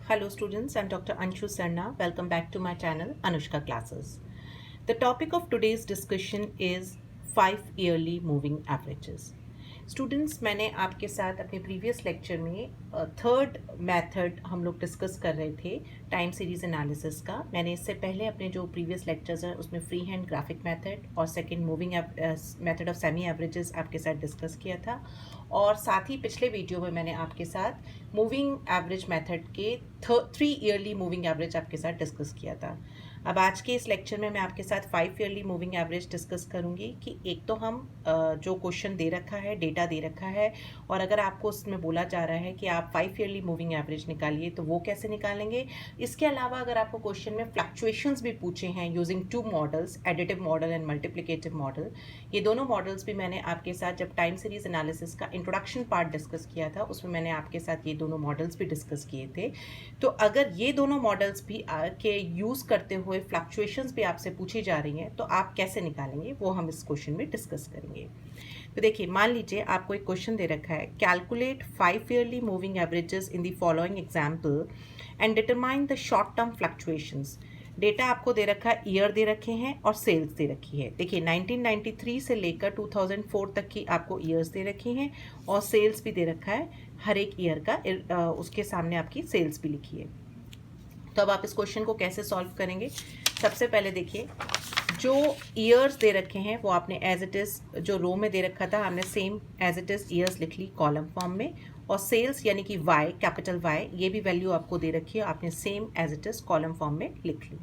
Hello students, I'm Dr. Anshu Sarna. Welcome back to my channel Anushka Classes. The topic of today's discussion is 5 yearly moving averages. Students, मैंने आपके साथ अपने previous lecture में third method हम लोग discuss कर रहे थे टाइम सीरीज एनालिसिस का. मैंने इससे पहले अपने जो प्रीवियस लेक्चर्स हैं उसमें फ्री हैंड ग्राफिक मेथड और second moving method of semi averages आपके साथ डिस्कस किया था. और साथ ही पिछले वीडियो में मैंने आपके साथ मूविंग एवरेज मेथड के 3 ईयरली मूविंग एवरेज आपके साथ डिस्कस किया था. अब आज के इस लेक्चर में मैं आपके साथ 5 ईयरली मूविंग एवरेज डिस्कस करूंगी कि एक तो हम जो क्वेश्चन दे रखा है, डेटा दे रखा है, और अगर आपको उसमें बोला जा रहा है कि आप 5 ईयरली मूविंग एवरेज निकालिए तो वो कैसे निकालेंगे. इसके अलावा अगर आपको क्वेश्चन में फ्लक्चुएशंस भी पूछे हैं using 2 models, additive model and multiplicative model, ये दोनों मॉडल्स भी मैंने आपके साथ जब टाइम सीरीज एनालिसिस का इंट्रोडक्शन पार्ट डिस्कस किया था उसमें मैंने आपके साथ ये दोनों मॉडल्स भी डिस्कस किए थे. तो अगर ये दोनों मॉडल्स भी के यूज़ करते हुए फ्लक्चुएशंस भी आपसे पूछी जा रही हैं तो आप कैसे निकालेंगे वो हम इस क्वेश्चन में डिस्कस करेंगे. तो देखिए, मान लीजिए आपको एक क्वेश्चन दे रखा है, calculate 5 yearly moving averages in the following example and determine the short term fluctuations. Data आपको दे रखा है, ईयर दे रखे हैं और सेल्स दे रखी है. देखिए 1993 से लेकर 2004 तक की आपको ईयर्स दे रखी हैं और सेल्स भी दे रखा है. हर एक ईयर का उसके सामने आपकी सेल्स भी लिखी है. तो अब आप इस क्वेश्चन को कैसे सॉल्व करेंगे. सबसे पहले देखिए, जो ईयर्स दे रखे हैं वो आपने एज इट इज़, जो रो में दे रखा था हमने same age it is years लिख ली कॉलम फॉर्म में, और सेल्स यानी कि वाई, कैपिटल वाई, ये भी वैल्यू आपको दे रखी है, आपने same age it is column form में लिख ली.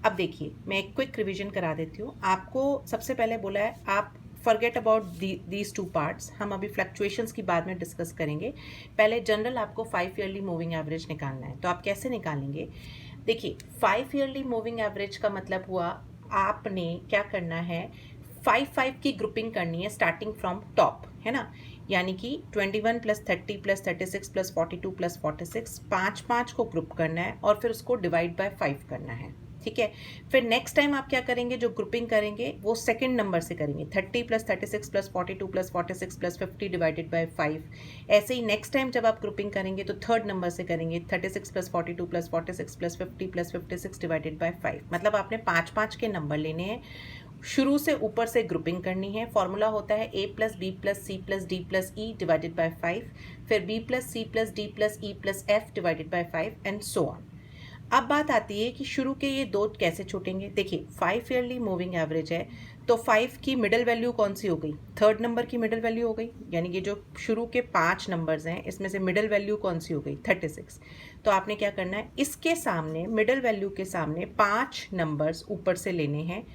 अब देखिए, मैं एक क्विक रिविजन करा देती हूँ. आपको सबसे पहले बोला है आप फॉरगेट अबाउट दीज 2 पार्ट्स. हम अभी फ्लक्चुएशंस की बाद में डिस्कस करेंगे. पहले जनरल आपको 5 ईयरली मूविंग एवरेज निकालना है. तो आप कैसे निकालेंगे. देखिए 5 ईयरली मूविंग एवरेज का मतलब हुआ आपने क्या करना है, 5 की ग्रुपिंग करनी है स्टार्टिंग फ्रॉम टॉप, है ना. यानी कि 21 + 30 + 36 + 42 + 46, 5 को ग्रुप करना है और फिर उसको डिवाइड बाय 5 करना है. ठीक है. फिर नेक्स्ट टाइम आप क्या करेंगे, जो ग्रुपिंग करेंगे वो सेकंड नंबर से करेंगे, 30 + 36 + 42 + 46 + 50 डिवाइडेड बाय 5. ऐसे ही नेक्स्ट टाइम जब आप ग्रुपिंग करेंगे तो थर्ड नंबर से करेंगे, 36 + 42 + 46 + 50 + 56 डिवाइडेड बाय 5. मतलब आपने 5 के नंबर लेने हैं, शुरू से ऊपर से ग्रुपिंग करनी है. फॉर्मूला होता है a + b + c + d + e divided by 5, फिर b + c + d + e + f divided by 5 and so on. अब बात आती है कि शुरू के ये दो कैसे छूटेंगे. देखिए 5 ईयरली मूविंग एवरेज है तो 5 की मिडिल वैल्यू कौन सी हो गई, थर्ड नंबर की मिडिल वैल्यू हो गई. यानी कि जो शुरू के 5 नंबर्स हैं इसमें से मिडिल वैल्यू कौन सी हो गई, 36. तो आपने क्या करना है, इसके सामने मिडिल वैल्यू के सामने 5 नंबर्स ऊपर से लेने हैं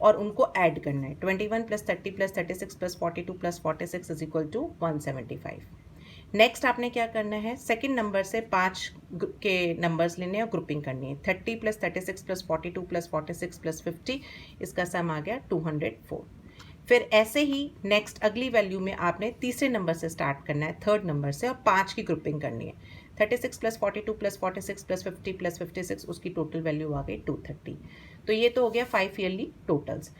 और उनको ऐड करना है. 21 + 30 + 36 + 42 + 46 = 175. नेक्स्ट आपने क्या करना है, सेकंड नंबर से 5 के नंबर्स लेने और ग्रुपिंग करनी है. 30 + 36 + 42 + 46 + 50, इसका सम आ गया 204. फिर ऐसे ही नेक्स्ट अगली वैल्यू में आपने तीसरे नंबर से स्टार्ट करना है, थर्ड नंबर से, और 5 की ग्रुपिंग करनी है. 36 + 42 + 46 + 50 + 56, उसकी टोटल वैल्यू आ गई 230. तो ये तो हो गया 5 ईयरली टोटल्स.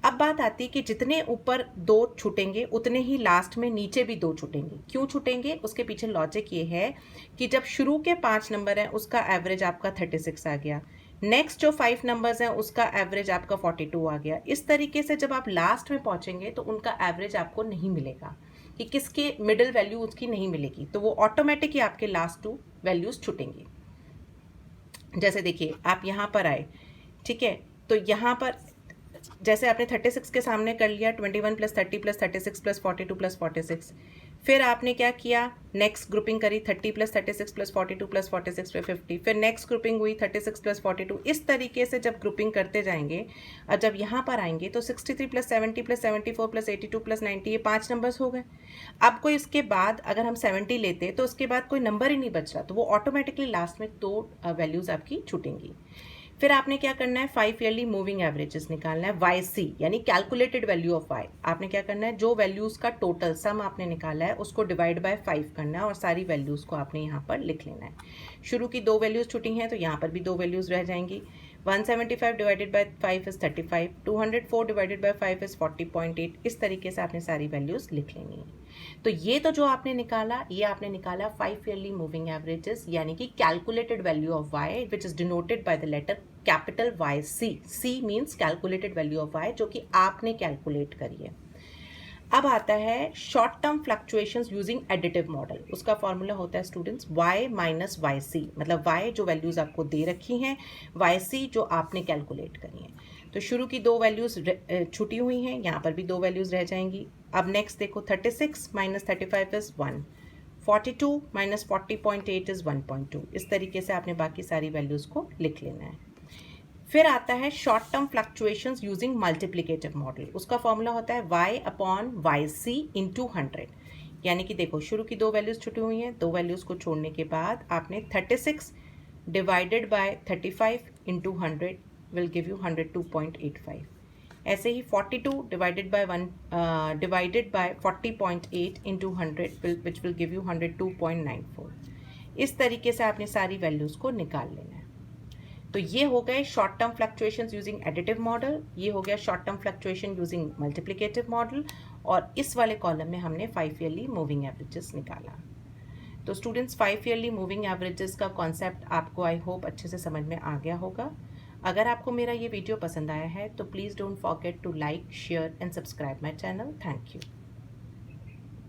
अब बात आती है कि जितने ऊपर 2 छूटेंगे उतने ही लास्ट में नीचे भी 2 छूटेंगे. क्यों छूटेंगे, उसके पीछे लॉजिक ये है कि जब शुरू के 5 नंबर हैं उसका एवरेज आपका 36 आ गया, नेक्स्ट जो 5 नंबर्स हैं उसका एवरेज आपका 42 आ गया. इस तरीके से जब आप लास्ट में पहुंचेंगे तो उनका एवरेज आपको नहीं मिलेगा, कि किसके मिडिल वैल्यू उसकी नहीं मिलेगी, तो वो ऑटोमेटिक ही आपके लास्ट 2 वैल्यूज छूटेंगी. जैसे देखिए आप यहाँ पर आए, ठीक है, तो यहाँ पर जैसे आपने 36 के सामने कर लिया, 21 + 30 + 36 + 42 + 46. फिर आपने क्या किया, नेक्स्ट ग्रुपिंग करी, 30 + 36 + 42 + 46 + 50. फिर नेक्स्ट ग्रुपिंग हुई 36 + 42. इस तरीके से जब ग्रुपिंग करते जाएंगे और जब यहाँ पर आएंगे तो 63 + 70 + 74 + 82 + 90, ये 5 नंबर्स हो गए. अब कोई इसके बाद अगर हम 70 लेते तो उसके बाद कोई नंबर ही नहीं बच रहा, तो वो ऑटोमेटिकली लास्ट में 2 वैल्यूज़ आपकी छूटेंगी. फिर आपने क्या करना है, 5 ईयरली मूविंग एवरेजेस निकालना है, वाई सी यानी कैलकुलेटेड वैल्यू ऑफ वाई. आपने क्या करना है, जो वैल्यूज़ का टोटल सम आपने निकाला है उसको डिवाइड बाय 5 करना है और सारी वैल्यूज़ को आपने यहाँ पर लिख लेना है. शुरू की 2 वैल्यूज़ छुटी हैं तो यहाँ पर भी 2 वैल्यूज़ रह जाएंगी. 175 divided by 5 is 35, 204 divided by 5 is 40.8. इस तरीके से आपने सारी वैल्यूज़ लिख लेनी है. तो ये तो जो आपने निकाला, ये आपने निकाला 5 ईयरली मूविंग एवरेजेस, यानी कि calculated value of Y which is denoted by the letter capital Y C. C means calculated value of Y, जो कि आपने कैलकुलेट करी है. अब आता है short term fluctuations using additive model. उसका फॉर्मूला होता है students y minus Y C, मतलब y जो वैल्यूज़ आपको दे रखी हैं, वाई सी जो आपने कैलकुलेट करी हैं. तो शुरू की 2 वैल्यूज़ छुटी हुई हैं, यहाँ पर भी 2 वैल्यूज़ रह जाएंगी. अब नेक्स्ट देखो, 36 माइनस 35 इज़ 1, 42 माइनस 40.8 इज़ 1.2. इस तरीके से आपने बाकी सारी वैल्यूज़ को लिख लेना है. फिर आता है short term fluctuations using multiplicative model. उसका फॉर्मूला होता है y upon Y C into 100. यानी कि देखो, शुरू की 2 वैल्यूज़ छुटी हुई हैं, 2 वैल्यूज़ को छोड़ने के बाद आपने 36 divided by 35 into 100 will give you 102.85. ऐसे ही 42 divided by 40.8 into 100 which will give you 102.94. इस तरीके से आपने सारी वैल्यूज़ को निकाल लेना है. तो ये हो गए short term fluctuations using additive model, ये हो गया short term fluctuation using multiplicative model, और इस वाले कॉलम में हमने 5 ईयरली मूविंग एवरेजेस निकाला. तो स्टूडेंट्स, 5 ईयरली मूविंग एवरेजेस का कॉन्सेप्ट आपको आई होप अच्छे से समझ में आ गया होगा. अगर आपको मेरा ये वीडियो पसंद आया है तो please don't forget to like, share and subscribe my channel. Thank you.